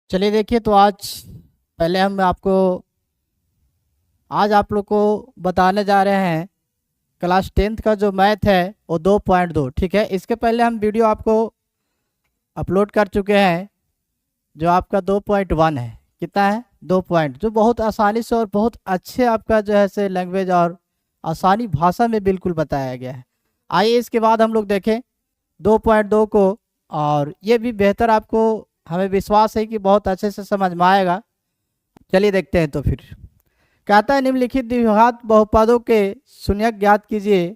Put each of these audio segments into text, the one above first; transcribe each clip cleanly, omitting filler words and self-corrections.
चलिए देखिए, तो पहले हम आपको आज आप लोग को बताने जा रहे हैं क्लास 10th का जो मैथ है वो 2.2। ठीक है, इसके पहले हम वीडियो आपको अपलोड कर चुके हैं जो आपका 2.1 है। कितना है? 2 पॉइंट, जो बहुत आसानी से और बहुत अच्छे आपका जो है से लैंग्वेज और आसानी भाषा में बिल्कुल बताया गया है। आइए इसके बाद हम लोग देखें 2.2 को, और ये भी बेहतर आपको हमें विश्वास है कि बहुत अच्छे से समझ में आएगा। चलिए देखते हैं। तो फिर कहता है निम्नलिखित द्विघात बहुपदों के शून्यक ज्ञात कीजिए,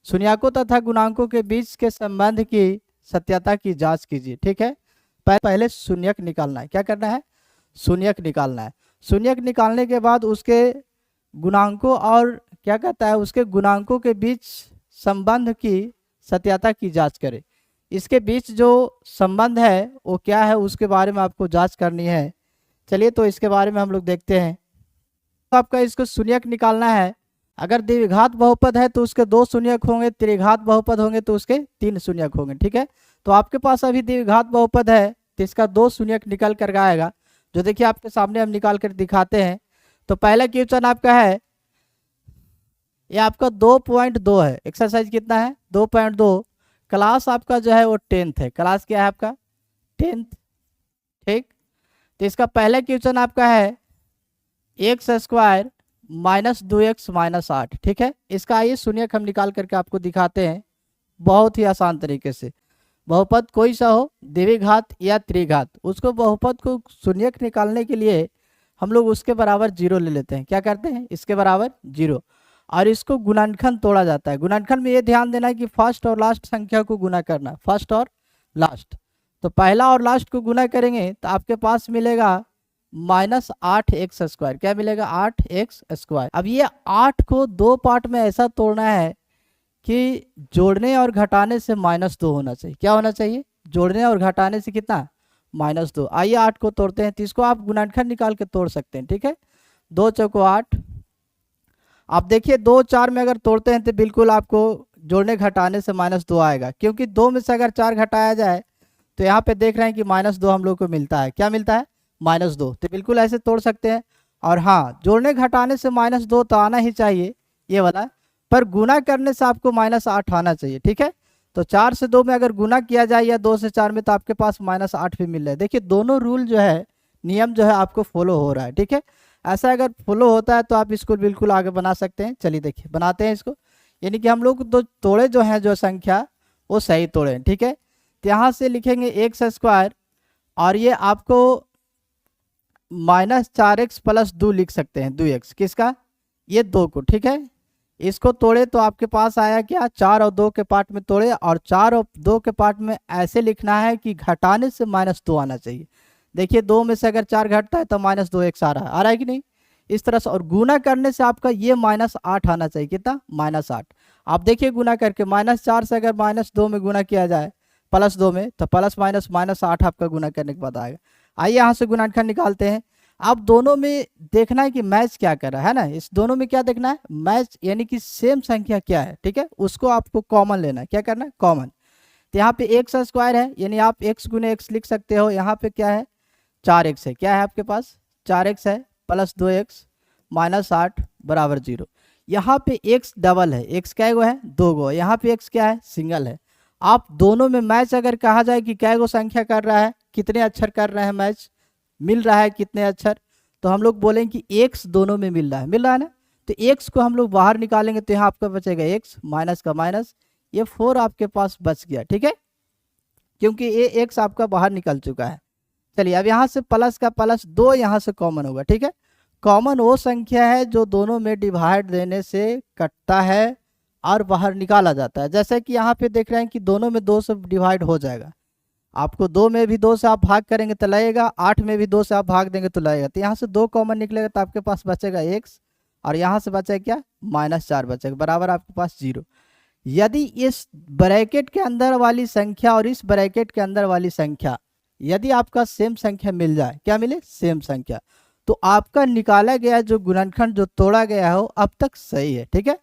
शून्यकों तथा गुणांकों के बीच के संबंध की सत्यता की जांच कीजिए। ठीक है, पहले शून्यक निकालना है। क्या करना है? शून्यक निकालना है। शून्यक निकालने के बाद उसके गुणांकों और क्या कहता है उसके गुणांकों के बीच संबंध की सत्यता की जांच करें। इसके बीच जो संबंध है वो क्या है उसके बारे में आपको जांच करनी है। चलिए तो इसके बारे में हम लोग देखते हैं। तो आपका इसको शून्यक निकालना है। अगर द्विघात बहुपद है तो उसके 2 शून्यक होंगे, त्रिघात बहुपद होंगे तो उसके 3 शून्यक होंगे। ठीक है, तो आपके पास अभी द्विघात बहुपद है तो इसका 2 शून्यक निकल कर आएगा, जो देखिए आपके सामने हम निकाल कर दिखाते हैं। तो पहला क्वेश्चन आपका है, ये आपका 2.2 है। एक्सरसाइज कितना है? 2.2। क्लास आपका जो है वो 10th है। क्लास क्या है आपका? 10th। ठीक, तो इसका पहला क्वेश्चन आपका है x square minus 2x minus 8। ठीक है, इसका आइए शून्यक हम निकाल करके आपको दिखाते हैं बहुत ही आसान तरीके से। बहुपद कोई सा हो, द्विघात या त्रिघात, उसको बहुपद को शून्यक निकालने के लिए हम लोग उसके बराबर 0 ले लेते हैं। क्या करते हैं? इसके बराबर 0, और इसको गुणनखंड तोड़ा जाता है। गुणनखंड में ये ध्यान देना है कि फर्स्ट और लास्ट संख्या को गुना करना, फर्स्ट और लास्ट। तो पहला और लास्ट को गुना करेंगे तो आपके पास मिलेगा माइनस 8x स्क्वायर। क्या मिलेगा? 8x square. अब ये 8 को 2 पार्ट में ऐसा तोड़ना है कि जोड़ने और घटाने से -2 होना चाहिए। क्या होना चाहिए? जोड़ने और घटाने से कितना? -2। आइए 8 को तोड़ते हैं, तो इसको आप गुणनखंड निकाल के तोड़ सकते हैं। ठीक है, 2 चौको 8। आप देखिए 2 4 में अगर तोड़ते हैं तो बिल्कुल आपको जोड़ने घटाने से -2 आएगा, क्योंकि 2 में से अगर 4 घटाया जाए तो यहाँ पे देख रहे हैं कि -2 हम लोग को मिलता है। क्या मिलता है? -2। तो बिल्कुल ऐसे तोड़ सकते हैं। और हाँ, जोड़ने घटाने से -2 तो आना ही चाहिए ये वाला, पर गुना करने से आपको -8 आना चाहिए। ठीक है, तो 4 से 2 में अगर गुना किया जाए या 2 से 4 में, तो आपके पास -8 भी मिल रहा है। देखिए दोनों रूल जो है, नियम जो है आपको फॉलो हो रहा है। ठीक है, ऐसा अगर फॉलो होता है तो आप इसको बिल्कुल आगे बना सकते हैं। चलिए देखिए बनाते हैं इसको, यानी कि हम लोग दो तोड़े जो हैं, जो संख्या वो सही तोड़े हैं। ठीक है, तो यहाँ से लिखेंगे एक्स स्क्वायर, और ये आपको -4x प्लस 2 लिख सकते हैं। 2x किसका? ये 2 को। ठीक है, इसको तोड़े तो आपके पास आया क्या? 4 और 2 के पार्ट में तोड़े, और 4 और 2 के पार्ट में ऐसे लिखना है कि घटाने से -2 आना चाहिए। देखिए 2 में से अगर 4 घटता है तो -2x आ रहा है कि नहीं? इस तरह से। और गुना करने से आपका ये -8 आना चाहिए। कितना? -8। आप देखिए गुना करके, -4 से अगर -2 में गुना किया जाए +2 में, तो प्लस माइनस -8 आपका गुना करने के बाद आएगा। आइए यहाँ से गुणनखंड निकालते हैं। आप दोनों में देखना है कि मैच क्या कर रहा है ना, इस दोनों में क्या देखना है? मैच, यानी कि सेम संख्या क्या है। ठीक है, उसको आपको कॉमन लेना है। क्या करना है? कॉमन। तो यहाँ पे एक्स स्क्वायर है, यानी आप x गुने एक्स लिख सकते हो। यहाँ पे क्या है? 4x है। क्या है आपके पास? 4x है, प्लस 2x -8 बराबर 0। यहाँ पे x डबल है, x क्या गो है? 2 गो। यहाँ पे x क्या है? सिंगल है। आप दोनों में मैच अगर कहा जाए कि क्या गो संख्या कर रहा है, कितने अक्षर कर रहे हैं मैच, मिल रहा है कितने अक्षर, तो हम लोग बोलेंगे कि x दोनों में मिल रहा है ना। तो x को हम लोग बाहर निकालेंगे तो यहाँ आपका बचेगा x, माइनस का माइनस, ये 4 आपके पास बच गया। ठीक है, क्योंकि ये x आपका बाहर निकल चुका है। चलिए अब यहाँ से प्लस का प्लस 2 यहाँ से कॉमन होगा। ठीक है, कॉमन वो संख्या है जो दोनों में डिवाइड देने से कटता है और बाहर निकाला जाता है। जैसे कि यहाँ पे देख रहे हैं कि दोनों में 2 से डिवाइड हो जाएगा। आपको 2 में भी 2 से आप भाग करेंगे तो लगेगा, 8 में भी 2 से आप भाग देंगे तो लगेगा। तो यहाँ से 2 कॉमन निकलेगा तो आपके पास बचेगा x, और यहाँ से बचेगा क्या? -4 बचेगा, बराबर आपके पास 0। यदि इस ब्रैकेट के अंदर वाली संख्या और इस ब्रैकेट के अंदर वाली संख्या, यदि आपका सेम संख्या मिल जाए, क्या मिले? सेम संख्या, तो आपका निकाला गया जो गुणनखंड जो तोड़ा गया है वो अब तक सही है। ठीक है,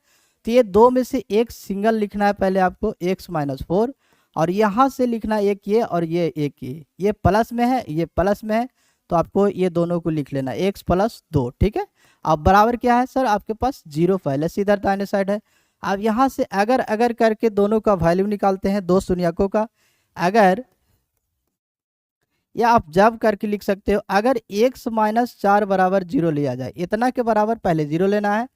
तो ये 2 में से एक सिंगल लिखना है पहले आपको, x -4, और यहाँ से लिखना एक ये और ये एक ये प्लस में है, ये प्लस में है, तो आपको ये दोनों को लिख लेना x प्लस 2, ठीक है। अब बराबर क्या है सर, आपके पास 0 पहले से इधर दाहिने साइड है। अब यहाँ से अगर अगर करके दोनों का वैल्यू निकालते हैं, दो शून्यकों का, अगर, या आप जब करके लिख सकते हो, अगर x माइनस 4 बराबर 0 लिया जाए, इतना के बराबर पहले 0 लेना है,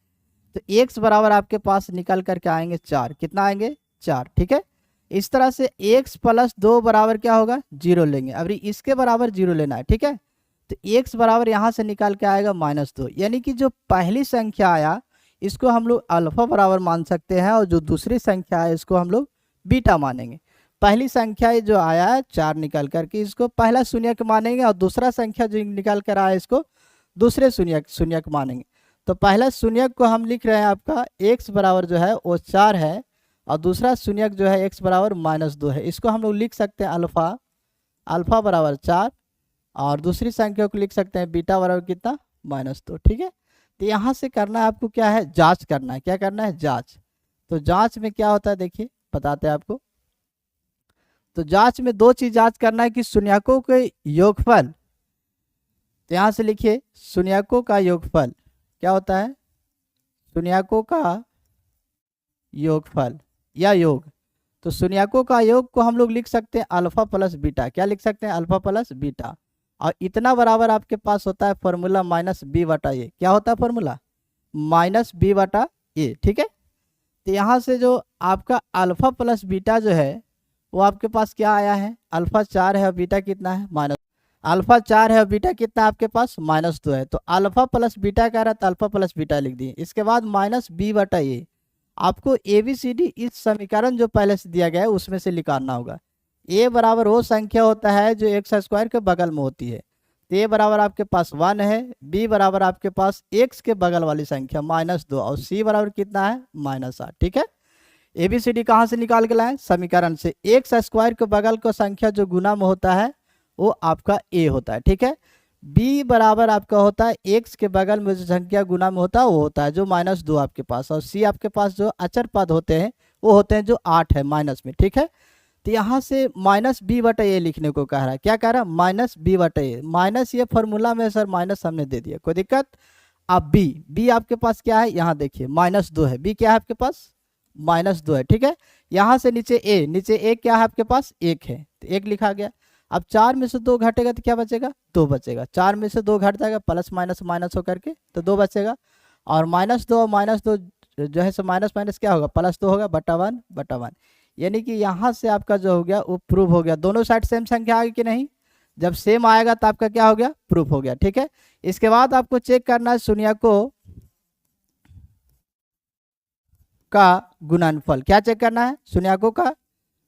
तो x बराबर आपके पास निकल करके आएंगे 4, कितना आएंगे 4, ठीक है। इस तरह से x प्लस 2 बराबर क्या होगा 0 लेंगे, अब इसके बराबर 0 लेना है, ठीक है। तो x बराबर यहाँ से निकाल के आएगा -2, यानी कि जो पहली संख्या आया इसको हम लोग अल्फा बराबर मान सकते हैं, और जो दूसरी संख्या है इसको हम लोग बीटा मानेंगे। पहली संख्या जो आया है 4 निकाल करके, इसको पहला शून्यक मानेंगे, और दूसरा संख्या जो निकाल कर आया इसको दूसरे शून्यक मानेंगे। तो पहला शून्यक को हम लिख रहे हैं आपका x बराबर जो है वो 4 है, और दूसरा शून्यक जो है x बराबर -2 है। इसको हम लोग लिख सकते हैं अल्फा बराबर 4, और दूसरी संख्या को लिख सकते हैं बीटा बराबर कितना -2, ठीक है। तो यहाँ से करना है आपको क्या है, जांच करना है। क्या करना है, जांच। तो जांच में क्या होता है देखिए, बताते हैं आपको। तो जांच में दो चीज जांच करना है कि शून्यकों के योगफल, तो यहाँ से लिखिए शून्यकों का योगफल क्या होता है, शून्यकों का योगफल या योग। तो शून्यकों का योग को हम लोग लिख सकते हैं अल्फा प्लस बीटा। क्या लिख सकते हैं, अल्फा प्लस बीटा। और इतना बराबर आपके पास होता है फॉर्मूला -b/a। क्या होता है फॉर्मूला, -b/a, ठीक है। तो यहाँ से जो आपका अल्फा प्लस बीटा जो है वो आपके पास क्या आया है, अल्फा 4 है और बीटा कितना है अल्फा 4 है और बीटा कितना आपके पास -2 है। तो अल्फा प्लस बीटा कह रहा था, अल्फा प्लस बीटा लिख दिए। इसके बाद -b/a, आपको ABCD इस समीकरण जो पहले से दिया गया है उसमें से निकालना होगा। a बराबर वो संख्या होता है जो x² के बगल में होती है। तो a बराबर आपके पास 1 है, b बराबर आपके पास x के बगल वाली संख्या -2, और c बराबर कितना है -8, ठीक है। ABCD कहाँ से निकाल के लाए, समीकरण से। x² के बगल का संख्या जो गुना में होता है वो आपका a होता है, ठीक है। b बराबर आपका होता है x के बगल में जो संख्या गुना में होता है वो होता है जो -2 आपके पास, और c आपके पास जो अचर पद होते हैं वो होते हैं जो 8 है माइनस में, ठीक है। तो यहाँ से -b/a लिखने को कह रहा है। क्या कह रहा है, -b/a। माइनस ये फॉर्मूला में सर माइनस हमने दे दिया, कोई दिक्कत। अब b आपके पास क्या है, यहाँ देखिए -2 है, b क्या है आपके पास -2 है, ठीक है। यहाँ से नीचे a क्या है आपके पास 1 है, तो 1 लिखा गया। अब 4 में से 2 घटेगा तो क्या बचेगा, 2 बचेगा। 4 में से 2 घट जाएगा, प्लस माइनस माइनस होकर के, तो 2 बचेगा। और -2 और -2 जो है सो माइनस माइनस क्या होगा, +2 होगा, /1/1। यानी कि यहाँ से आपका जो हो गया वो प्रूफ हो गया। दोनों साइड सेम संख्या आएगी कि नहीं, जब सेम आएगा तो आपका क्या हो गया, प्रूफ हो गया, ठीक है। इसके बाद आपको चेक करना है शून्यकों का गुणनफल। क्या चेक करना है, शून्यकों का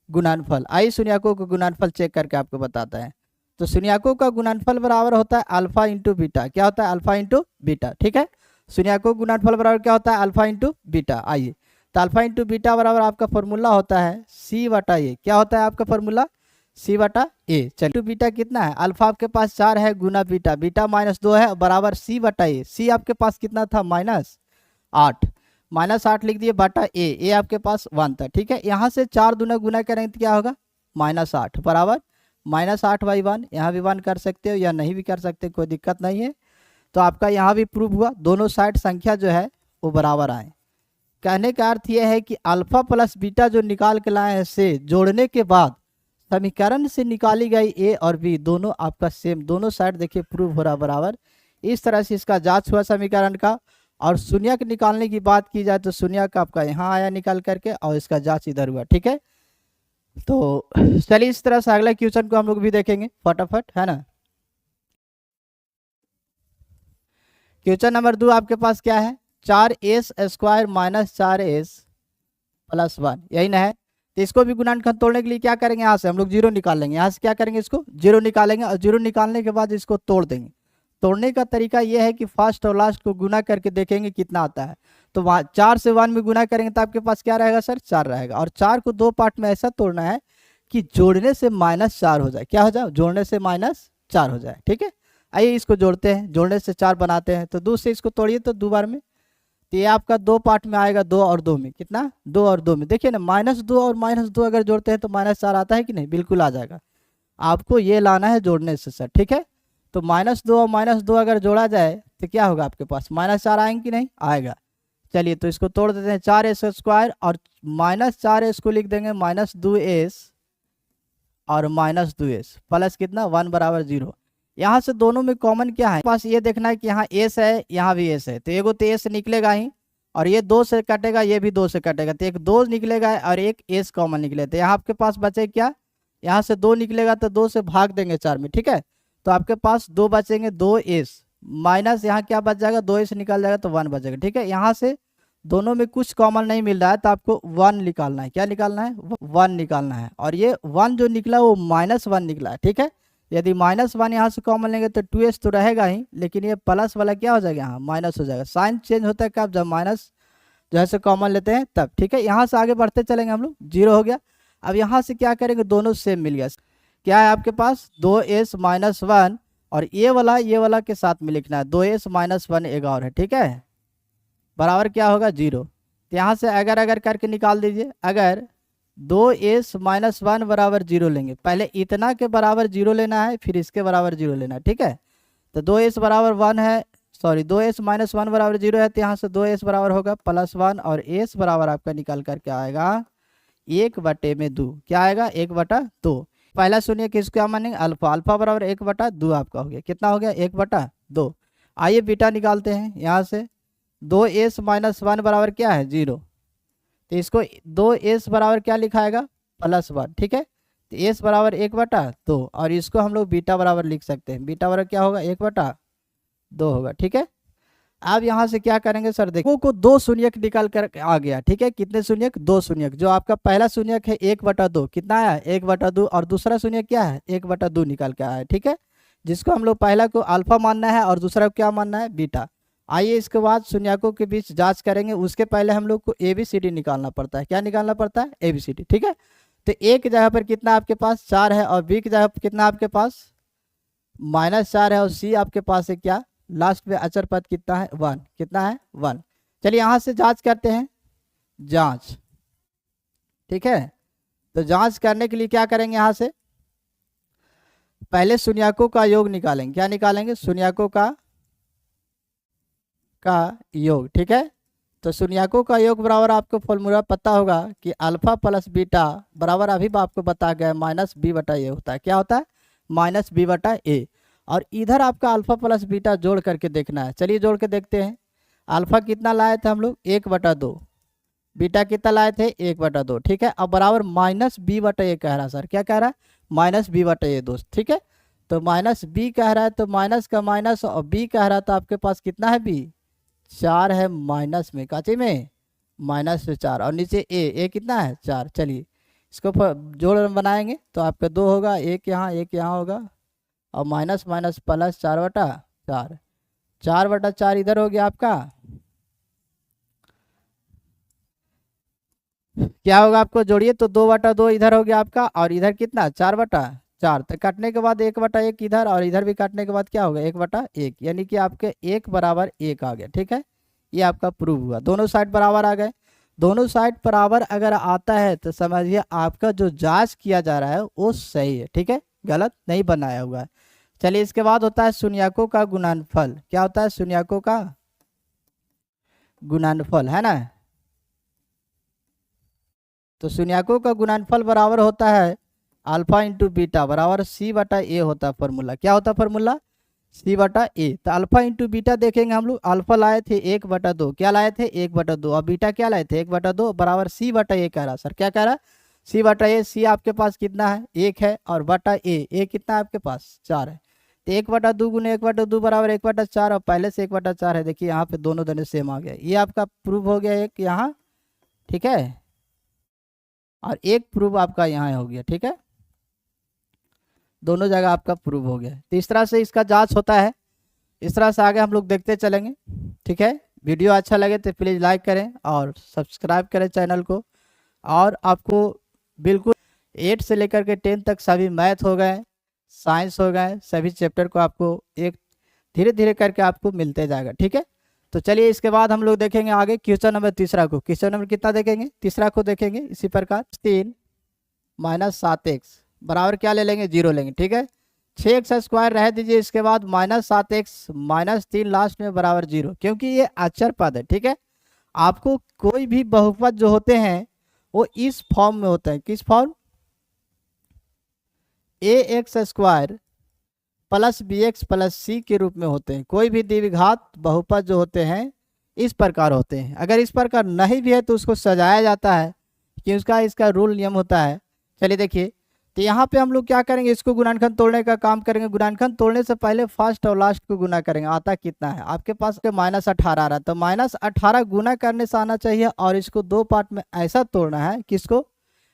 गुणनफल। आइए शून्यकों का गुणनफल चेक करके आपको बताता है। तो शून्यकों का गुणनफल बराबर होता है अल्फा इंटू बीटा। क्या होता है, अल्फा इंटू बीटा, ठीक है। शून्यकों का गुणनफल बराबर क्या होता है, अल्फा इंटू बीटा। आइए, तो अल्फा इंटू बीटा बराबर आपका फॉर्मूला होता है c/a। क्या होता है आपका फॉर्मूला, c/a। चलिए बीटा कितना है, अल्फा आपके पास 4 है गुना बीटा, बीटा -2 है बराबर c/a। c आपके पास कितना था, -8, -8 लिख दिए बटा a आपके पास 1 था, ठीक है। यहाँ से 4 दूना गुना करेंगे तो क्या होगा, -8 बराबर -8/1। यहाँ भी 1 कर सकते हो या नहीं भी कर सकते, कोई दिक्कत नहीं है। तो आपका यहाँ भी प्रूफ हुआ, दोनों साइड संख्या जो है वो बराबर आए। कहने का अर्थ यह है कि अल्फा प्लस बीटा जो निकाल के लाए हैं से जोड़ने के बाद समीकरण से निकाली गई a और b दोनों आपका सेम, दोनों साइड देखिए प्रूफ हो रहा बराबर। इस तरह से इसका जांच हुआ समीकरण का। और शून्यक निकालने की बात की जाए तो शून्यक आपका यहाँ आया निकाल करके, और इसका जांच इधर हुआ, ठीक है। तो चलिए इस तरह से अगला क्वेश्चन को हम लोग भी देखेंगे फटाफट, है ना। क्वेश्चन नंबर 2 आपके पास क्या है, 4s² - 4s + 1, यही ना है। तो इसको भी गुणनखंड तोड़ने के लिए क्या करेंगे, यहाँ से हम लोग 0 निकाल लेंगे। यहाँ से क्या करेंगे, इसको 0 निकालेंगे, और 0 निकालने के बाद इसको तोड़ देंगे। तोड़ने का तरीका यह है कि फर्स्ट और लास्ट को गुना करके देखेंगे कितना आता है। तो 4 से 1 में गुना करेंगे तो आपके पास क्या रहेगा सर, 4 रहेगा। और 4 को 2 पार्ट में ऐसा तोड़ना है कि जोड़ने से -4 हो जाए। क्या हो जाए, जोड़ने से -4 हो जाए, ठीक है। आइए इसको जोड़ते हैं, जोड़ने से 4 बनाते हैं। तो 2 से इसको तोड़िए तो 2 बार में, तो ये आपका 2 पार्ट में आएगा, 2 और 2 में कितना, 2 और 2 में। देखिए ना, -2 और -2 अगर जोड़ते हैं तो -4 आता है कि नहीं, बिल्कुल आ जाएगा। आपको ये लाना है जोड़ने से सर, ठीक है। तो -2 और -2 अगर जोड़ा जाए तो क्या होगा आपके पास, -4 आएंगे कि नहीं आएगा। चलिए तो इसको तोड़ देते हैं, 4s² और -4s को लिख देंगे -2s और -2s प्लस कितना 1 बराबर 0। यहाँ से दोनों में कॉमन क्या है पास, ये देखना है कि यहाँ s है यहाँ भी s है, तो एगो तो s निकलेगा ही और ये 2 से कटेगा, ये भी 2 से कटेगा, तो एक 2 निकलेगा और एक s कॉमन निकले, तो यहाँ आपके पास बचे क्या, यहाँ से 2 निकलेगा तो 2 से भाग देंगे 4 में, ठीक है। तो आपके पास 2 बचेंगे, 2s माइनस यहाँ क्या बच जाएगा, 2s निकल जाएगा तो 1 बचेगा, ठीक है। यहाँ से दोनों में कुछ कॉमन नहीं मिल रहा है तो आपको 1 निकालना है, क्या निकालना है 1 निकालना है, और ये 1 जो निकला वो -1 निकला है, ठीक है। यदि -1 यहाँ से कॉमन लेंगे तो 2s तो रहेगा ही, लेकिन ये प्लस वाला क्या हो जाएगा, यहाँ माइनस हो जाएगा। साइन चेंज होता है कब, जब माइनस जो है कॉमन लेते हैं तब, ठीक है। यहाँ से आगे बढ़ते चलेंगे हम लोग, 0 हो गया। अब यहाँ से क्या करेंगे, दोनों सेम मिल गया, क्या है आपके पास 2s - 1 और ये वाला के साथ में लिखना है 2s - 1 एक और है, ठीक है, बराबर क्या होगा 0। तो यहाँ से अगर करके निकाल दीजिए, अगर 2s - 1 बराबर 0 लेंगे, पहले इतना के बराबर 0 लेना है फिर इसके बराबर 0 लेना है, ठीक है। तो 2s बराबर 1 है, सॉरी 2s - 1 बराबर 0 है, तो यहाँ से 2s बराबर होगा +1 और s बराबर आपका निकल करके आएगा 1/2, क्या आएगा 1/2। पहला सुनिए किसको क्या मानेंगे, अल्फा, अल्फा बराबर 1/2 आपका हो गया, कितना हो गया 1/2। आइए बीटा निकालते हैं, यहाँ से 2s - 1 बराबर क्या है 0, तो इसको 2s बराबर क्या लिखाएगा +1, ठीक है। तो s बराबर 1/2 और इसको हम लोग बीटा बराबर लिख सकते हैं, बीटा बराबर क्या होगा 1/2 होगा, ठीक है। अब यहाँ से क्या करेंगे सर, देखो को 2 शून्यक निकल कर आ गया, ठीक है। कितने शून्यक, 2 शून्यक। जो आपका पहला शून्यक है 1/2 कितना आया 1/2 और दूसरा शून्यक क्या है 1/2 निकल के आया है, ठीक है। जिसको हम लोग पहला को अल्फा मानना है और दूसरा को क्या मानना है बीटा। आइए इसके बाद शून्यकों के बीच जांच करेंगे, उसके पहले हम लोग को ABCD निकालना पड़ता है, क्या निकालना पड़ता है ABCD, ठीक है। तो ए की जगह पर कितना आपके पास 4 है और बी की जगह पर कितना आपके पास -4 है और सी आपके पास है क्या, लास्ट में अचर पद कितना है 1, कितना है 1। चलिए यहाँ से जांच करते हैं, जांच, ठीक है। तो जांच करने के लिए क्या करेंगे, यहाँ से पहले शून्यकों का योग निकालेंगे, क्या निकालेंगे शून्यकों का योग, ठीक है। तो शून्यकों का योग बराबर आपको फॉर्मूला पता होगा कि अल्फा प्लस बीटा बराबर अभी आपको बता गया -b/a होता है, क्या होता है -b/a। और इधर आपका अल्फा प्लस बीटा जोड़ करके देखना है, चलिए जोड़ के देखते हैं। अल्फा कितना लाए थे हम लोग 1/2, बीटा कितना लाए थे 1/2, ठीक है। अब बराबर -b/a कह रहा है सर, क्या कह रहा है -b/a दोस्त, ठीक है। तो -b कह रहा है तो माइनस का माइनस और b कह रहा है, तो आपके पास कितना है b 4 है माइनस में, काची में -4 और नीचे a कितना है 4। चलिए इसको जोड़ बनाएंगे तो आपका 2 होगा, एक यहाँ होगा और माइनस माइनस प्लस 4/4, 4/4 इधर हो गया आपका, क्या होगा आपको जोड़िए तो 2/2 इधर हो गया आपका और इधर कितना 4/4। तो काटने के बाद 1/1 इधर और इधर भी काटने के बाद क्या होगा 1/1, यानी कि आपके 1 बराबर 1 आ गया, ठीक है। ये आपका प्रूव हुआ, दोनों साइड बराबर आ गए। दोनों साइड बराबर अगर आता है तो समझिए आपका जो जांच किया जा रहा है वो सही है, ठीक है, गलत नहीं बनाया हुआ है। चलिए इसके बाद होता है शून्यकों का गुणनफल, क्या होता है शून्यकों का गुणनफल, है ना। तो शून्यकों का गुणनफल बराबर होता है अल्फा इंटू बीटा बराबर c/a होता है फॉर्मूला, क्या होता है फॉर्मूला c/a। तो अल्फा इंटू बीटा देखेंगे हम लोग, अल्फा लाए थे 1/2, क्या लाए थे 1/2 और बीटा क्या लाए थे 1/2 बराबर c/a कह रहा सर, क्या कह रहा c/a। c आपके पास कितना है 1 है और a कितना है आपके पास 4 है, तो 1/2 गुने 1/2 बराबर 1/4 और पहले से 1/4 है, देखिए यहाँ पे दोनों दोनों सेम आ गया, ये आपका प्रूफ हो गया एक यहाँ, ठीक है, और एक प्रूफ आपका यहाँ हो गया, ठीक है, दोनों जगह आपका प्रूव हो गया। तो इस तरह से इसका जांच होता है, इस तरह से आगे हम लोग देखते चलेंगे, ठीक है। वीडियो अच्छा लगे तो प्लीज़ लाइक करें और सब्सक्राइब करें चैनल को। और आपको बिल्कुल 8 से लेकर के 10 तक सभी मैथ हो गए, साइंस हो गए, सभी चैप्टर को आपको एक धीरे धीरे करके आपको मिलते जाएगा, ठीक है। तो चलिए इसके बाद हम लोग देखेंगे आगे क्वेश्चन नंबर तीसरा को, क्वेश्चन नंबर कितना देखेंगे तीसरा को देखेंगे इसी प्रकार 3 - 7x बराबर क्या ले लेंगे 0 लेंगे, ठीक है। 6x² रह दीजिए, इसके बाद -7x -3 लास्ट में बराबर 0, क्योंकि ये अचर पद है। ठीक है, आपको कोई भी बहुपद जो होते हैं वो इस फॉर्म में होते हैं। किस form? ax² plus bx plus c के रूप में होते हैं। कोई भी द्विघात बहुपद जो होते हैं इस प्रकार होते हैं। अगर इस प्रकार नहीं भी है तो उसको सजाया जाता है कि उसका इसका रूल नियम होता है। चलिए देखिए, तो यहाँ पे हम लोग क्या करेंगे, इसको गुणनखंड तोड़ने का काम करेंगे। गुणनखंड तोड़ने से पहले फर्स्ट और लास्ट को गुना करेंगे। आता कितना है आपके पास? -18 आ रहा है, तो -18 गुना करने से आना चाहिए और इसको दो पार्ट में ऐसा तोड़ना है, किसको?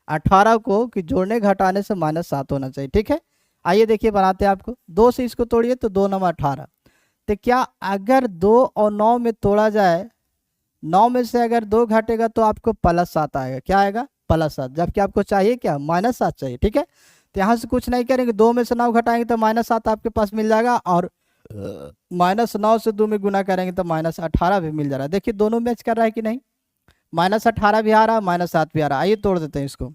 18 को, कि जोड़ने घटाने से -7 होना चाहिए। ठीक है, आइए देखिए बनाते हैं आपको। 2 से इसको तोड़िए तो 2 9 18। तो क्या अगर 2 और 9 में तोड़ा जाए, 9 में से अगर 2 घटेगा तो आपको +7 आएगा। क्या आएगा? +7, जबकि आपको चाहिए क्या? -7 चाहिए। ठीक है, तो यहाँ से कुछ नहीं करेंगे, 2 में से 9 घटाएंगे तो -7 आपके पास मिल जाएगा, और -9 से 2 में गुना करेंगे तो -18 भी मिल जा रहा है। देखिए दोनों मैच कर रहा है कि नहीं? -18 भी आ रहा है, -7 भी आ रहा है। आइए तोड़ देते हैं इसको।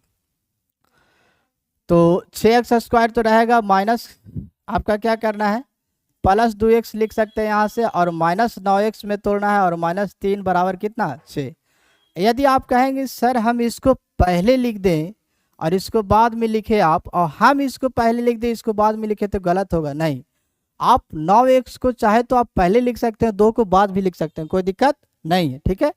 तो 6x² तो रहेगा, माइनस आपका क्या करना है? +2x लिख सकते हैं यहाँ से, और -9x में तोड़ना है, और -3 बराबर कितना? 6। यदि आप कहेंगे सर हम इसको पहले लिख दें और इसको बाद में लिखे आप, और हम इसको पहले लिख दें इसको बाद में लिखे, तो गलत होगा। नहीं, आप 9x को चाहे तो आप पहले लिख सकते हैं, 2 को बाद भी लिख सकते हैं, कोई दिक्कत नहीं है। ठीक है,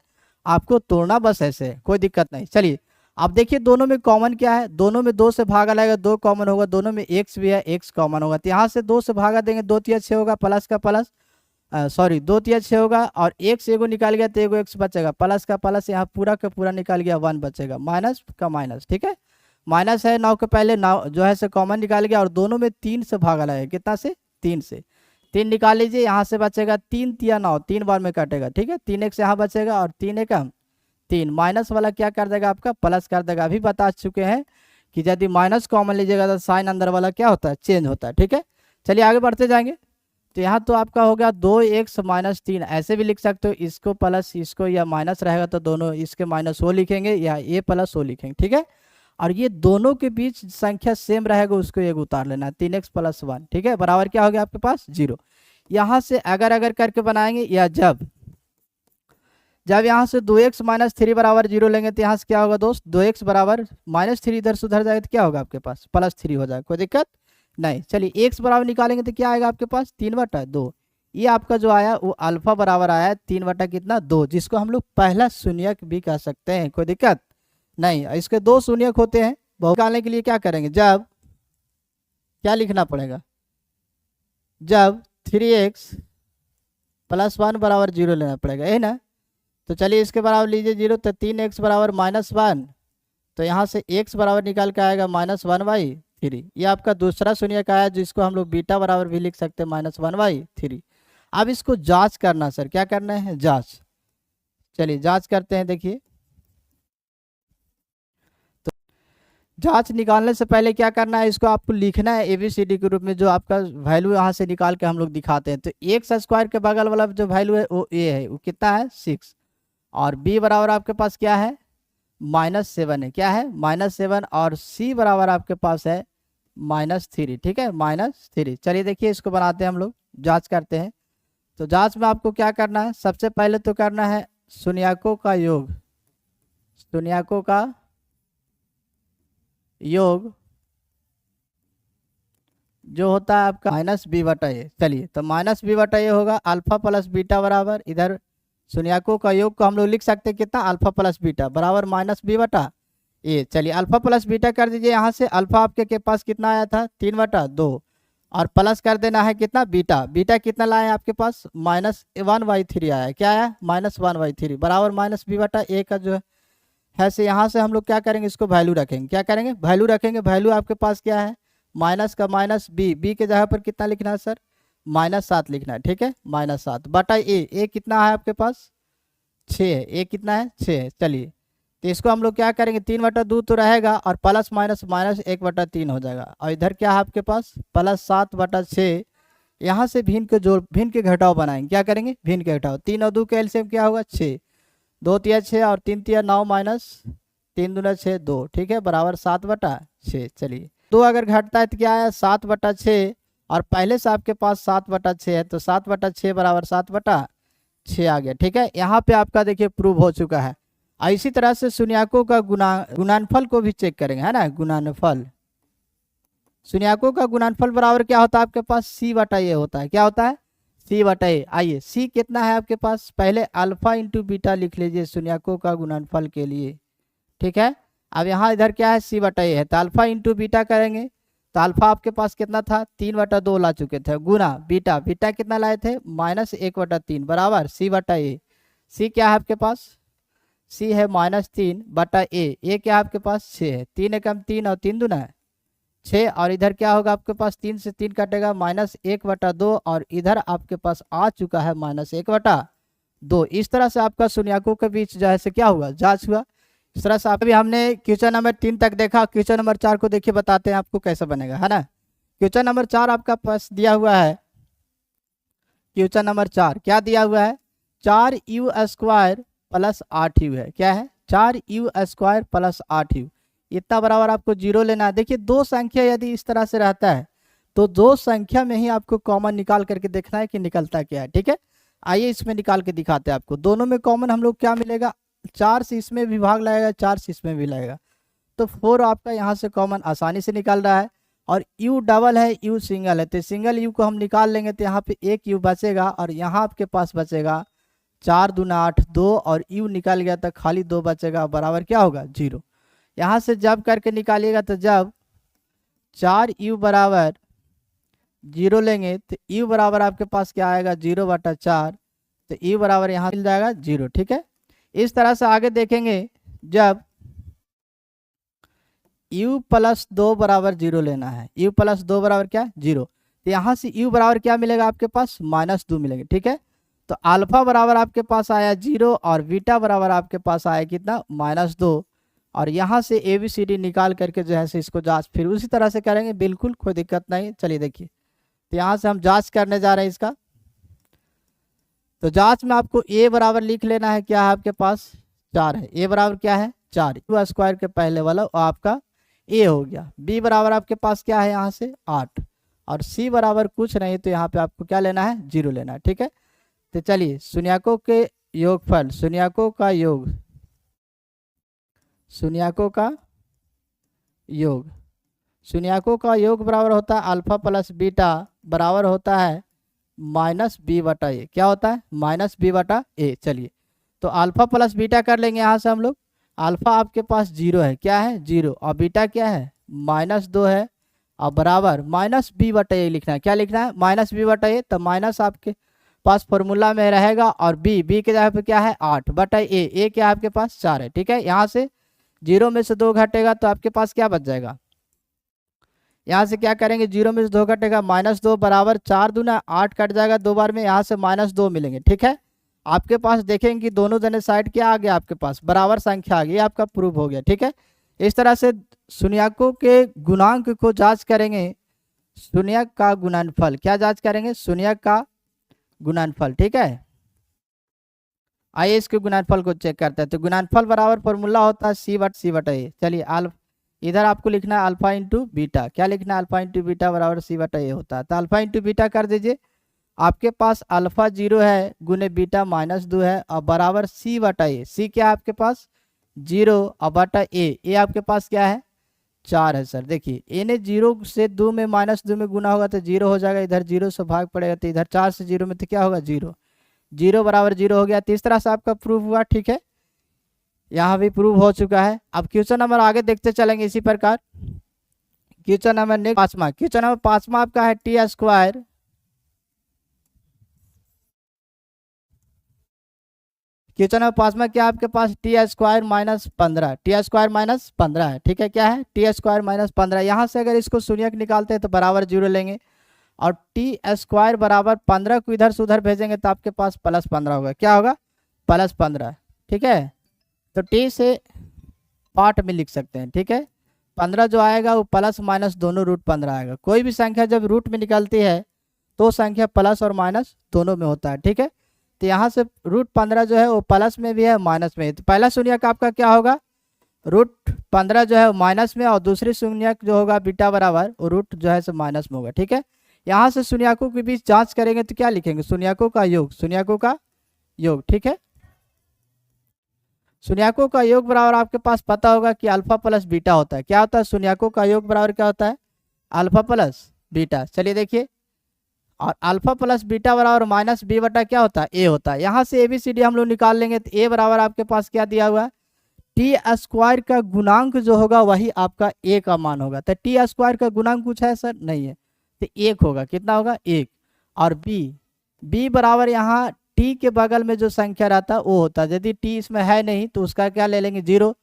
आपको तोड़ना बस ऐसे है, कोई दिक्कत नहीं। चलिए अब देखिए दोनों में कॉमन क्या है? दोनों में 2 से भागा लगेगा, 2 कॉमन होगा, दोनों में x भी है, x कॉमन होगा, तो यहाँ से 2 से भागा देंगे, 2 तिया 6 होगा, प्लस का प्लस, सॉरी 2 तिया 6 होगा, और x एगो निकाल गया तो एगो x बचेगा, प्लस का प्लस यहाँ पूरा का पूरा निकाल गया, 1 बचेगा, माइनस का माइनस। ठीक है, माइनस है 9 के पहले, 9 जो है से कॉमन निकाल गया, और दोनों में 3 से भागा लगेगा। कितना से? 3 से। 3 निकाल लीजिए, यहाँ से बचेगा 3 तिया 9, 3 बार में कटेगा। ठीक है, 3x यहाँ बचेगा, और 3 एक 3, माइनस वाला क्या कर देगा आपका? प्लस कर देगा। अभी बता चुके हैं कि यदि माइनस कॉमन लीजिएगा तो साइन अंदर वाला क्या होता है? चेंज होता है। ठीक है, चलिए आगे बढ़ते जाएंगे। तो यहाँ तो आपका हो गया 2x -3, ऐसे भी लिख सकते हो, इसको प्लस इसको, या माइनस रहेगा तो दोनों इसके माइनस वो लिखेंगे, या ये प्लस वो लिखेंगे। ठीक है, और ये दोनों के बीच संख्या सेम रहेगा, उसको एक उतार लेना है, 3x + 1। ठीक है, बराबर क्या हो गया आपके पास? 0। यहाँ से अगर करके बनाएंगे, या जब यहाँ से 2x -3 बराबर 0 लेंगे, तो यहाँ से क्या होगा दोस्त? 2x बराबर -3 इधर से उधर जाएगा तो क्या होगा आपके पास? +3 हो जाएगा, कोई दिक्कत नहीं। चलिए x बराबर निकालेंगे तो क्या आएगा आपके पास? 3/2। ये आपका जो आया वो अल्फा बराबर आया 3 कितना? 2, जिसको हम लोग पहला शून्यक भी कह सकते हैं, कोई दिक्कत नहीं। इसके 2 शून्यक होते हैं। बहु निकालने के लिए क्या करेंगे? जब क्या लिखना पड़ेगा? जब 3x + 1 बराबर 0 लेना पड़ेगा, है ना? तो चलिए इसके बराबर लीजिए 0, तो 3x बराबर -1, तो यहाँ से x बराबर निकाल के आएगा -1/3। ये आपका दूसरा शून्यक आया, जिसको हम लोग बीटा बराबर भी लिख सकते हैं -1/3। अब इसको जांच करना, सर क्या करना है? जांच। चलिए जांच करते हैं। देखिए तो जांच निकालने से पहले क्या करना है? इसको आपको लिखना है ABCD के रूप में, जो आपका वैल्यू यहाँ से निकाल के हम लोग दिखाते हैं। तो x² के बगल वाला जो वैल्यू है वो a है, वो कितना है? 6, और b बराबर आपके पास क्या है? -7 है। क्या है? -7, और c बराबर आपके पास है -3। ठीक है, -3। चलिए देखिए इसको बनाते हैं हम लोग, जांच करते हैं। तो जांच में आपको क्या करना है? सबसे पहले तो करना है शून्यकों का योग। शून्यकों का योग जो होता है आपका -b/a। चलिए तो -b/a होगा, अल्फा प्लस बीटा बराबर, इधर शून्यकों का योग को हम लोग लिख सकते हैं कितना? अल्फा प्लस बीटा बराबर -b/a। चलिए अल्फा प्लस बीटा कर दीजिए। यहाँ से अल्फा आपके के पास कितना आया था? 3/2, और प्लस कर देना है कितना? बीटा। बीटा कितना लाए हैं आपके पास? -1/3 आया है। क्या आया? -1/3 बराबर -b/a का जो है से यहाँ से हम लोग क्या करेंगे? इसको वैल्यू रखेंगे। क्या करेंगे? वैल्यू रखेंगे। वैल्यू आपके पास क्या है? माइनस का माइनस b के जगह पर कितना लिखना है सर? -7 लिखना है। ठीक है, -7/a। a कितना है आपके पास? 6 है। a कितना है? 6 है। चलिए तो इसको हम लोग क्या करेंगे? 3/2 तो रहेगा, और प्लस माइनस माइनस 1/3 हो जाएगा, और इधर क्या है आपके पास? +7/6। यहाँ से भिन्न के घटाव बनाएंगे। क्या करेंगे? भिन्न के घटाव। 3 और 2 का एलसीएम क्या होगा? 6। 2 तिया 6, और 3 तिया 9, -3 दूना 6, 2। ठीक है, बराबर 7/6। चलिए 2 अगर घटता है तो क्या आया? 7/6, और पहले से आपके पास 7/6 है, तो 7/6 बराबर 7/6 आ गया। ठीक है, यहाँ पे आपका देखिए प्रूव हो चुका है। इसी तरह से शून्याकों का गुणनफल को भी चेक करेंगे, है ना। गुणनफल, शून्याकों का गुणनफल बराबर क्या होता है आपके पास, C/A होता है। क्या होता है, C/A। आइए C कितना है आपके पास, पहले अल्फा इंटू बीटा लिख लीजिए शून्याकों का गुणनफल के लिए। ठीक है, अब यहाँ इधर क्या है, C/A है, तो अल्फा इंटू बीटा करेंगे तो अल्फा आपके पास कितना था, 3/2 ला चुके थे, गुना बीटा, बीटा कितना लाए थे, -1/3 बराबर C/A। C क्या है आपके पास, C है -3/A। ए क्या है आपके पास, 6 है, 3 एकम 3 और 3 दूना है 6, और इधर क्या होगा आपके पास, 3 से 3 कटेगा -1/2, और इधर आपके पास आ चुका है -1/2। इस तरह से आपका शून्याकों के बीच जो है से क्या हुआ, जांच हुआ। इस तरह से अभी हमने क्वेश्चन नंबर 3 तक देखा। क्वेश्चन नंबर 4 को देखिए, बताते हैं आपको कैसा बनेगा, है ना। क्वेश्चन नंबर 4 आपका पास दिया हुआ है। क्वेश्चन नंबर 4 क्या दिया हुआ है, 4u² + 8u है। क्या है, 4u² + 8u, इतना बराबर आपको 0 लेना है। देखिए दो संख्या यदि इस तरह से रहता है तो दो संख्या में ही आपको कॉमन निकाल करके देखना है कि निकलता क्या है। ठीक है, आइए इसमें निकाल के दिखाते हैं आपको। दोनों में कॉमन हम लोग क्या मिलेगा, 4 से इसमें भी भाग लगेगा, 4 से इसमें भी लगेगा, तो 4 आपका यहाँ से कॉमन आसानी से निकल रहा है। और u डबल है, u सिंगल है, तो सिंगल u को हम निकाल लेंगे तो यहाँ पे एक u बचेगा, और यहाँ आपके पास बचेगा 4 दूना 8 2, और u निकल गया तो खाली 2 बचेगा, बराबर क्या होगा, 0। यहाँ से जब करके निकालिएगा तो जब 4u बराबर 0 लेंगे तो u बराबर आपके पास क्या आएगा, 0/4, तो u बराबर यहाँ मिल जाएगा 0। ठीक है, इस तरह से आगे देखेंगे, जब u + 2 बराबर 0 लेना है, u + 2 बराबर क्या, 0, तो यहाँ से u बराबर क्या मिलेगा आपके पास, -2 मिलेगा। ठीक है, तो अल्फा बराबर आपके पास आया 0, और बीटा बराबर आपके पास आया कितना, -2, और यहाँ से ABCD निकाल करके जो है से इसको जांच फिर उसी तरह से करेंगे, बिल्कुल कोई दिक्कत नहीं। चलिए देखिए, तो यहाँ से हम जांच करने जा रहे हैं इसका। तो जांच में आपको a बराबर लिख लेना है, क्या है आपके पास, 4 है। a बराबर क्या है, 4, u² के पहले वाला आपका a हो गया। b बराबर आपके पास क्या है, यहाँ से 8, और c बराबर कुछ नहीं, तो यहाँ पे आपको क्या लेना है, 0 लेना है। ठीक है, तो चलिए शून्याकों के योगफल, शून्याकों का योग, शून्याकों का योग, शून्याकों का योग बराबर होता है अल्फा + बीटा बराबर होता है -b/a। क्या होता है, -b/a। चलिए तो अल्फा + बीटा कर लेंगे यहाँ से हम लोग। अल्फा आपके पास 0 है, क्या है, 0, और बीटा क्या है, -2 है, और बराबर -b/a लिखना है। क्या लिखना है, -b/a, तो माइनस आपके पास फॉर्मूला में रहेगा, और b के जगह पे क्या है, 8/a, a क्या है आपके पास, 4 है। ठीक है, यहाँ से 0 में से 2 घटेगा तो आपके पास क्या बच जाएगा, यहाँ से क्या करेंगे, 0 में से 2 घटेगा, -2 बराबर 4 दूना 8 कट जाएगा 2 बार में, यहाँ से -2 मिलेंगे। ठीक है, आपके पास देखेंगे कि दोनों जने साइड क्या आ गया, आपके पास बराबर संख्या आ गई, आपका प्रूफ हो गया। ठीक है, इस तरह से शून्याकों के गुणांक को जांच करेंगे, शून्यक का गुणनफल, क्या जांच करेंगे, शून्यक का गुणनफल। ठीक है, आइए इसके गुणनफल को चेक करते हैं। तो गुणनफल बराबर फॉर्मूला होता है C/A। चलिए इधर आपको लिखना है अल्फा इंटू बीटा। क्या लिखना है, अल्फा इंटू बीटा बराबर C/A होता है। तो अल्फा इंटू बीटा कर दीजिए, आपके पास अल्फा 0 है, गुने बीटा -2 है, और बराबर C/A। C क्या है आपके पास, 0, और बटा a आपके पास क्या है, 4 है। सर देखिए a ने 0 से 2 में -2 में गुना होगा तो 0 हो जाएगा, इधर 0 से भाग पड़ेगा, तो इधर 4 से 0 में तो क्या होगा, 0, 0 बराबर 0 हो गया। तो इस तरह से आपका प्रूफ हुआ। ठीक है, यहाँ भी प्रूफ हो चुका है। अब क्वेश्चन नंबर आगे देखते चलेंगे इसी प्रकार। क्वेश्चन नंबर नेक्स्ट 5वां, क्वेश्चन नंबर 5वां आपका है t²। क्वेश्चन नंबर 5वां क्या आपके पास, t² - 15, t² - 15 है। ठीक है, क्या है, t² - 15। यहाँ से अगर इसको शून्यक निकालते हैं तो बराबर 0 लेंगे, और t² बराबर 15 को इधर से उधर भेजेंगे तो आपके पास +15 होगा। क्या होगा, +15। ठीक है, तो t से पार्ट में लिख सकते हैं। ठीक है, 15 जो आएगा वो प्लस माइनस दोनों √15 आएगा। कोई भी संख्या जब रूट में निकलती है तो संख्या प्लस और माइनस दोनों में होता है। ठीक है, तो यहाँ से √15 जो है वो प्लस में भी है माइनस में। तो पहला शून्यक आपका क्या होगा, √15 जो है माइनस में, और दूसरी शून्यक जो होगा बीटा बराबर वो रूट जो है माइनस में होगा। ठीक है, यहाँ से शून्यकों के बीच जांच करेंगे तो क्या लिखेंगे, शून्यकों का योग, शून्यकों का योग, ठीक है। शून्यकों का योग बराबर आपके पास पता होगा कि अल्फा प्लस बीटा होता है। क्या होता है, शून्यकों का योग बराबर क्या होता है, अल्फा प्लस बीटा। चलिए देखिए, और अल्फा प्लस बीटा बराबर माइनस बी बटा क्या होता है, ए होता है। यहाँ से ABCD हम लोग निकाल लेंगे तो ए बराबर आपके पास क्या दिया हुआ है, टी स्क्वायर का गुणांक जो होगा वही आपका ए का मान होगा। तो टी स्क्वायर का गुणांक कुछ है सर, नहीं है, तो एक होगा, कितना होगा, एक। और बी बराबर यहाँ टी के बगल में जो संख्या रहता है वो होता है, यदि टी इसमें है नहीं तो उसका क्या ले लेंगे, 0।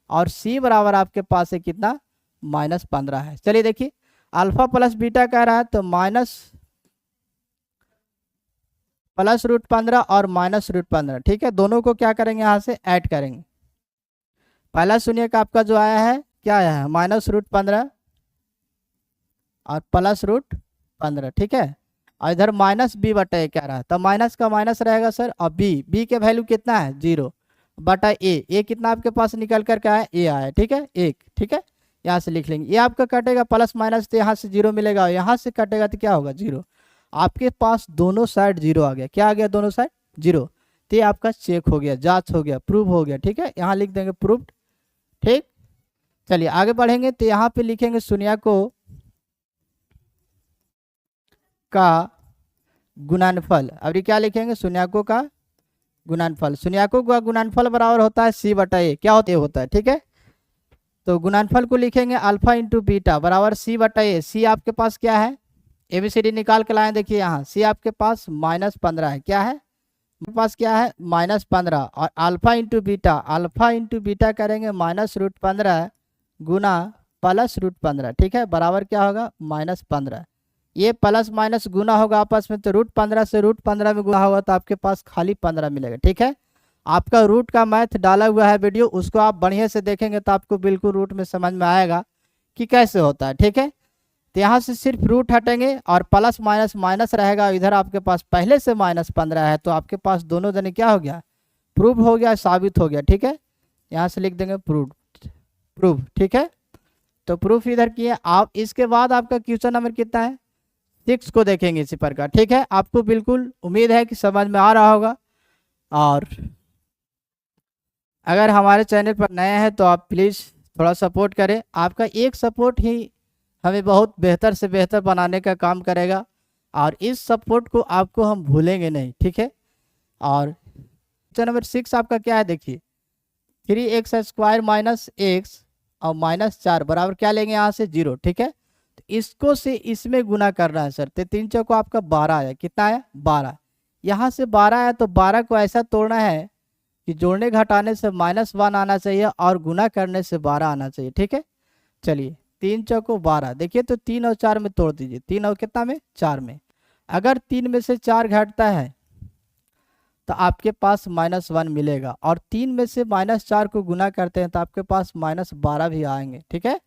और सी बराबर आपके पास है कितना, -15 है। चलिए देखिए, अल्फा प्लस बीटा कह रहा है तो +√15 और -√15, ठीक है। दोनों को क्या करेंगे, यहाँ से ऐड करेंगे। पहला शून्य का आपका जो आया है, क्या आया है, -√15 और +√15, ठीक है। और इधर -b बटा ए क्या रहा है, तो माइनस का माइनस रहेगा सर। और बी के वैल्यू कितना है, 0 बटा ए कितना आपके पास निकल कर के आया, ए आया, ठीक है, 1, ठीक है। यहाँ से लिख लेंगे, ये आपका कटेगा प्लस माइनस तो यहाँ से 0 मिलेगा, और यहाँ से कटेगा तो क्या होगा, 0। आपके पास दोनों साइड 0 आ गया, क्या आ गया, दोनों साइड 0। तो ये आपका चेक हो गया, जांच हो गया, प्रूव हो गया, ठीक है। यहाँ लिख देंगे प्रूव्ड, ठीक। चलिए आगे बढ़ेंगे तो यहाँ पे लिखेंगे शून्यकों का गुणनफल। अभी क्या लिखेंगे, शून्यकों का गुणनफल। शून्यकों का गुणनफल बराबर होता है सी बटा ए, क्या होता है, ठीक है। तो गुणनफल को लिखेंगे अल्फा इंटू बीटा बराबर सी बटा ए। सी आपके पास क्या है, ABCD निकाल के लाए, देखिए यहाँ सी आपके पास -15 है, क्या है, आपके पास क्या है, -15। और अल्फा इंटू बीटा करेंगे -√15 गुना +√15, ठीक है, बराबर क्या होगा, -15। ये प्लस माइनस गुना होगा आपस में, तो √15 से √15 में गुना होगा तो आपके पास खाली 15 मिलेगा, ठीक है। आपका रूट का मैथ डाला हुआ है वीडियो, उसको आप बढ़िया से देखेंगे तो आपको बिल्कुल रूट में समझ में आएगा कि कैसे होता है, ठीक है। तो यहाँ से सिर्फ रूट हटेंगे और प्लस माइनस माइनस रहेगा, इधर आपके पास पहले से -15 है, तो आपके पास दोनों जने क्या हो गया, प्रूव हो गया, साबित हो गया, ठीक है। यहाँ से लिख देंगे प्रूव, ठीक है। तो प्रूफ इधर किए आप। इसके बाद आपका क्वेश्चन नंबर कितना है, 6 को देखेंगे इसी प्रकार, ठीक है। आपको बिल्कुल उम्मीद है कि समझ में आ रहा होगा। और अगर हमारे चैनल पर नए हैं तो आप प्लीज़ थोड़ा सपोर्ट करें, आपका एक सपोर्ट ही हमें बहुत बेहतर से बेहतर बनाने का काम करेगा, और इस सपोर्ट को आपको हम भूलेंगे नहीं, ठीक है। और क्वेश्चन नंबर 6 आपका क्या है, देखिए 3x² माइनस x और -4 बराबर क्या लेंगे, यहाँ से 0, ठीक है। तो इसको से इसमें गुना करना है सर, तो 3 चौको आपका 12 आया, कितना आया, 12। यहाँ से 12 आया तो 12 को ऐसा तोड़ना है कि जोड़ने घटाने से -1 आना चाहिए और गुना करने से 12 आना चाहिए, ठीक है। चलिए 3 चौको 12, देखिए तो 3 और 4 में तोड़ दीजिए, 3 और कितना में, 4 में। अगर 3 में से 4 घटता है तो आपके पास -1 मिलेगा, और 3 में से -4 को गुना करते हैं तो आपके पास -12 भी आएंगे, ठीक है।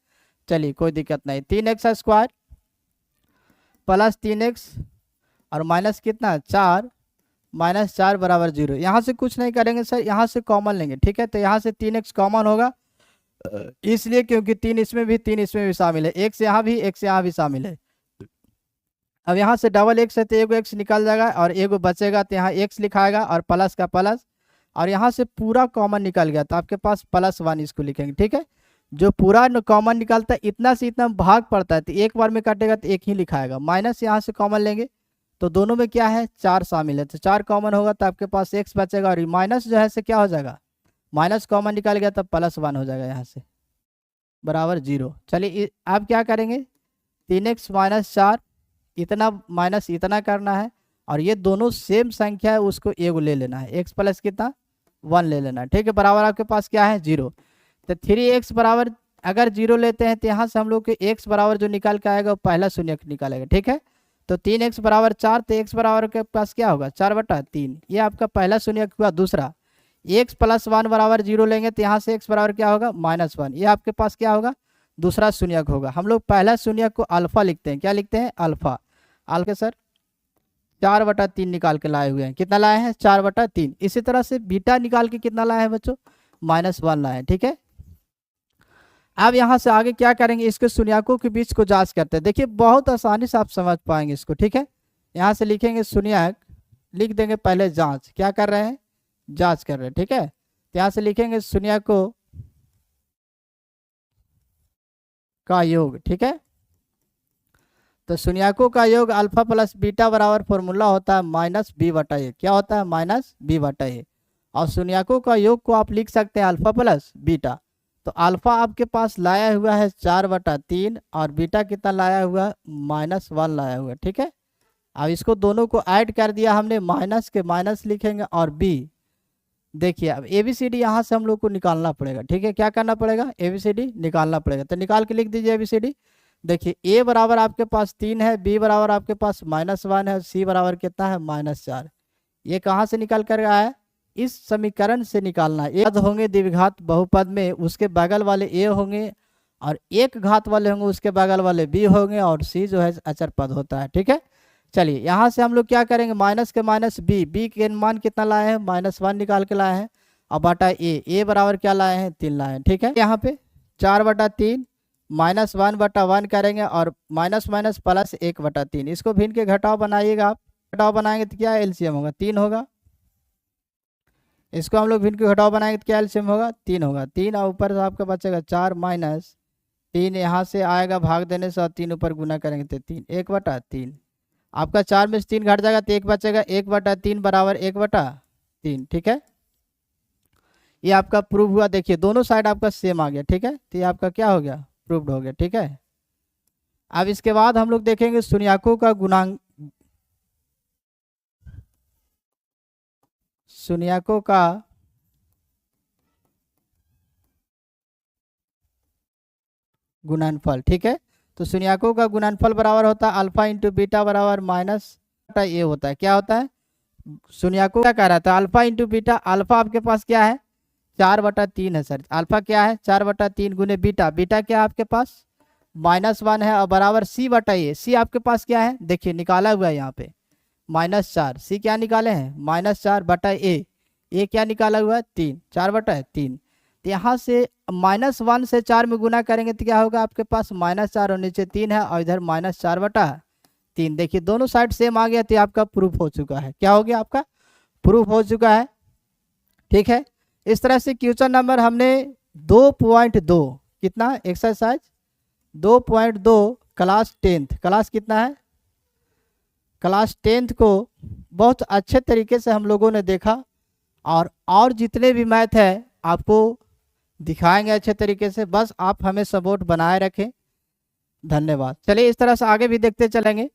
चलिए कोई दिक्कत नहीं, 3x² प्लस 3x और माइनस कितना, 4 -4 बराबर 0। यहाँ से कुछ नहीं करेंगे सर, यहाँ से कॉमन लेंगे, ठीक है। तो यहाँ से 3x कॉमन होगा, इसलिए क्योंकि 3 इसमें भी शामिल है, x यहाँ भी शामिल है। अब यहाँ से डबल x है तो एगो x निकल जाएगा और एगो बचेगा, तो यहाँ x लिखाएगा और प्लस का प्लस, और यहाँ से पूरा कॉमन निकल गया तो आपके पास +1 इसको लिखेंगे, ठीक है। जो पूरा कॉमन निकलता है इतना से इतना भाग पड़ता है, तो एक बार में कटेगा तो एक ही लिखाएगा। माइनस यहाँ से कॉमन लेंगे तो दोनों में क्या है, 4 शामिल है, तो 4 कॉमन होगा तो आपके पास x बचेगा, और माइनस जो है से क्या हो जाएगा, माइनस कॉमन निकल गया तब +1 हो जाएगा, यहाँ से बराबर 0। चलिए आप क्या करेंगे, 3x - 4 इतना माइनस इतना करना है, और ये दोनों सेम संख्या है उसको एगो ले लेना है, x प्लस कितना 1 ले लेना है, ठीक है। बराबर आपके पास क्या है, 0। तो 3x बराबर अगर 0 लेते हैं तो यहाँ से हम लोग के x बराबर जो निकाल के आएगा वो पहला शून्य निकालेगा, ठीक है। तो 3x बराबर 4, तो x बराबर के पास क्या होगा, 4/3, ये आपका पहला शून्य हुआ। दूसरा x + 1 बराबर 0 लेंगे तो यहाँ से x बराबर क्या होगा, -1, ये आपके पास क्या होगा, दूसरा शून्य होगा। हम लोग पहला शून्य को अल्फा लिखते हैं, क्या लिखते हैं, अल्फा। के सर 4/3 निकाल के लाए हुए हैं, कितना लाए हैं, 4/3। इसी तरह से बीटा निकाल के कितना लाए हैं बच्चों, -1 लाए हैं, ठीक है। अब यहाँ से आगे क्या करेंगे, इसके शून्यकों के बीच को जांच करते हैं। देखिए बहुत आसानी से आप समझ पाएंगे इसको, ठीक है। यहाँ से लिखेंगे शून्यक, लिख देंगे पहले जांच, क्या कर रहे हैं, जांच कर रहे हैं, ठीक है। तो यहाँ से लिखेंगे शून्यकों का योग, ठीक है। तो शून्यकों का योग अल्फा प्लस बीटा बराबर फॉर्मूला होता है माइनस बी बटा ए। क्या होता है, माइनस बी बटा ए। और शून्यकों का योग को आप लिख सकते हैं अल्फा प्लस बीटा। तो अल्फा आपके पास लाया हुआ है 4/3 और बीटा कितना लाया हुआ है, -1 लाया हुआ है, ठीक है। अब इसको दोनों को ऐड कर दिया हमने, माइनस के माइनस लिखेंगे और बी। देखिए अब ABCD यहाँ से हम लोग को निकालना पड़ेगा, ठीक है। क्या करना पड़ेगा, ABCD निकालना पड़ेगा। तो निकाल के लिख दीजिए ABCD। देखिए A बराबर आपके पास 3 है, B बराबर आपके पास -1 है, C बराबर कितना है, -4। ये कहाँ से निकल कर आया है, इस समीकरण से निकालना है। पद होंगे द्विघात बहुपद में, उसके बगल वाले A होंगे और एक घात वाले होंगे, उसके बगल वाले B होंगे और C जो है अचर पद होता है, ठीक है। चलिए यहाँ से हम लोग क्या करेंगे, माइनस के माइनस बी के मान कितना लाए हैं, -1 निकाल के लाए हैं, और बटा ए बराबर क्या लाए हैं, 3 लाए हैं, ठीक है। यहाँ पे 4/3 -1/1 करेंगे और माइनस माइनस प्लस 1/3। इसको भिन्न के घटाव बनाइएगा आप, घटाव बनाएंगे तो क्या एलसीएम होगा, 3 होगा। इसको हम लोग भिन्न के घटाव बनाएंगे तो क्या एलसीएम होगा, 3 होगा। 3 और ऊपर से आपका बचेगा 4 माइनस 3, यहाँ से आएगा भाग देने से, और 3 ऊपर गुना करेंगे तो 3, 1/3। आपका 4 में से 3 घट जाएगा तो 1 बचेगा, 1/3 बराबर 1/3, ठीक है। ये आपका प्रूव हुआ। देखिए दोनों साइड आपका सेम आ गया, ठीक है। तो ये आपका क्या हो गया, प्रूव्ड हो गया, ठीक है। अब इसके बाद हम लोग देखेंगे शून्यकों का गुणांक, शून्यकों का गुणनफल, ठीक है। तो शून्यकों का गुणनफल बराबर होता है अल्फा इंटू बीटा बराबर माइनस ए होता है। क्या होता है, शून्यकों क्या कह रहा था, अल्फा इंटू बीटा। अल्फा आपके पास क्या है, 4/3 है सर। अल्फा क्या है, 4/3 गुने बीटा, बीटा क्या है आपके पास -1 है, और बराबर C/A। सी आपके पास क्या है, देखिए निकाला हुआ है यहाँ पे -4। सी क्या निकाले हैं, -4/A। ए क्या निकाला हुआ है, 3, 4/3। तो यहाँ से -1 से 4 में गुना करेंगे तो क्या होगा आपके पास, -4 और नीचे 3 है, और इधर -4/3। देखिए दोनों साइड सेम आ गया, तो आपका प्रूफ हो चुका है। क्या हो गया, आपका प्रूफ हो चुका है, ठीक है। इस तरह से क्वेश्चन नंबर हमने 2.2, कितना, एक्सरसाइज 2.2 क्लास 10th, क्लास कितना है, क्लास 10th को बहुत अच्छे तरीके से हम लोगों ने देखा, और जितने भी मैथ है आपको दिखाएंगे अच्छे तरीके से। बस आप हमें सपोर्ट बनाए रखें। धन्यवाद। चलिए इस तरह से आगे भी देखते चलेंगे।